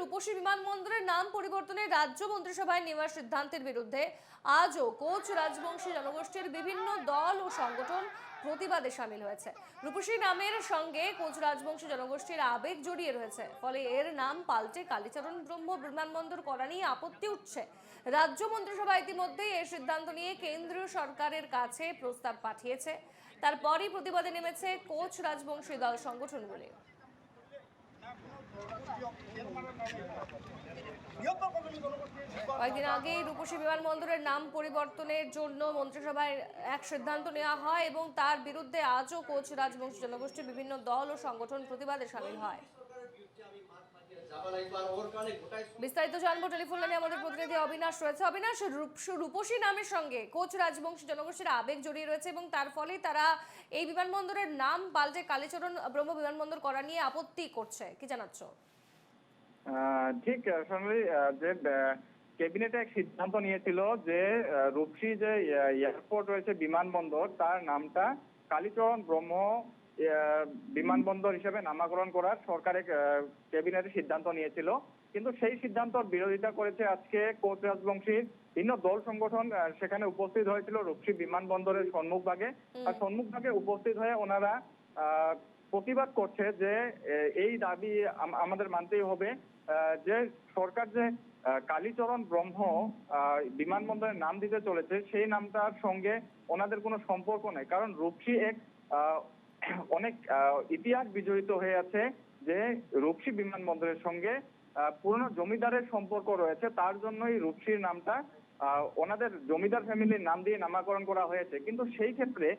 রূপসী বিমানবন্দরের নাম পরিবর্তনের রাজ্য মন্ত্রিসভায় নেওয়ার সিদ্ধান্তের বিরুদ্ধে আজও কোচ রাজবংশী জনগোষ্ঠীর বিভিন্ন দল ও সংগঠন প্রতিবাদে সামিল হয়েছে। রূপসী নামের সঙ্গে কোচ রাজবংশী জনগোষ্ঠীর আবেগ জড়িয়ে রয়েছে, ফলে এর নাম পাল্টে কালীচরণ ব্রহ্ম বিমানবন্দর করা নিয়ে আপত্তি উঠছে। রাজ্য মন্ত্রিসভা ইতিমধ্যেই এর সিদ্ধান্ত নিয়ে কেন্দ্রীয় সরকারের কাছে প্রস্তাব পাঠিয়েছে। তারপরই প্রতিবাদে নেমেছে কোচ রাজবংশী দল সংগঠনগুলি। কয়েকদিন আগেই রূপসী বিমানবন্দরের নাম পরিবর্তনের জন্য মন্ত্রিসভায় এক সিদ্ধান্ত নেওয়া হয় এবং তার বিরুদ্ধে আজও কোচ রাজবংশী জনগোষ্ঠীর বিভিন্ন দল ও সংগঠন প্রতিবাদে সামিল হয়। বিস্তারিত জানবো, টেলিফোন লাইনে আমাদের প্রতিনিধি অবিনাশ রয়েছে। অবিনাশ, রূপসী নামের সঙ্গে কোচ রাজবংশী জনগোষ্ঠীর আবেগ জড়িয়ে রয়েছে এবং তার ফলে তারা এই বিমানবন্দরের নাম পাল্টে কালীচরণ ব্রহ্ম বিমানবন্দর করা নিয়ে আপত্তি করছে, কি জানাচ্ছ? ঠিক সোনালী, যে ক্যাবিনেটে এক সিদ্ধান্ত নিয়েছিল যে রূপসী যে এয়ারপোর্ট রয়েছে বিমানবন্দর, তার নামটা কালীচরণ ব্রহ্ম বিমানবন্দর হিসেবে নামকরণ করার সরকারের ক্যাবিনেটে সিদ্ধান্ত নিয়েছিল। কিন্তু সেই সিদ্ধান্তর বিরোধিতা করেছে আজকে কোচ রাজবংশীর ভিন্ন দল সংগঠন। সেখানে উপস্থিত হয়েছিল রূপসী বিমানবন্দরের সম্মুখভাগে, আর সম্মুখভাগে উপস্থিত হয়ে ওনারা প্রতিবাদ করছে যে এই দাবি আমাদের মানতেই হবে যে সরকার যে কালীচরণ ব্রহ্ম বিমানবন্দরের নাম দিতে চলেছে সেই নামটার সঙ্গে ওনাদের কোনো সম্পর্ক নেই। কারণ রূপসী এক অনেক ইতিহাস বিজড়িত হয়ে আছে, যে রূপসী বিমানবন্দরের সঙ্গে পুরনো জমিদারের সম্পর্ক রয়েছে, তার জন্যই রূপসীর নামটা ওনাদের জমিদার ফ্যামিলির নাম দিয়ে নামকরণ করা হয়েছে। কিন্তু সেই ক্ষেত্রে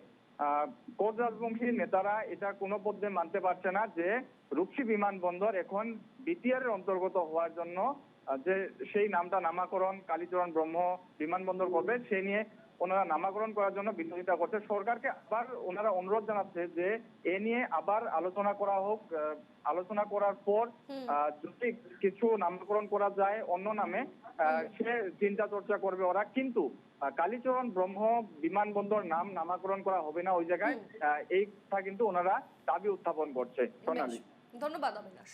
কোচ রাজবংশী নেতারা এটা কোনো পদ্ধতি মানতে পারছে না যে রূপসী বিমানবন্দর এখন বিটিআর এর অন্তর্গত হওয়ার জন্য যে সেই নামটা নামকরণ কালীচরণ ব্রহ্ম বিমানবন্দর করবে, সেই নিয়ে ওনারা নামকরণ করার জন্য বিরোধিতা করছে। সরকারকে আবার ওনারা অনুরোধ জানাচ্ছে যে এ নিয়ে আবার আলোচনা করা হোক, আলোচনা করার পর যদি কিছু নামকরণ করা যায় অন্য নামে সে চিন্তা চর্চা করবে ওরা। কিন্তু কালীচরণ ব্রহ্ম বিমানবন্দর নাম নামকরণ করা হবে না ওই জায়গায়, এই কথা কিন্তু ওনারা দাবি উত্থাপন করছে। সোনালী, ধন্যবাদ অবিনাশ।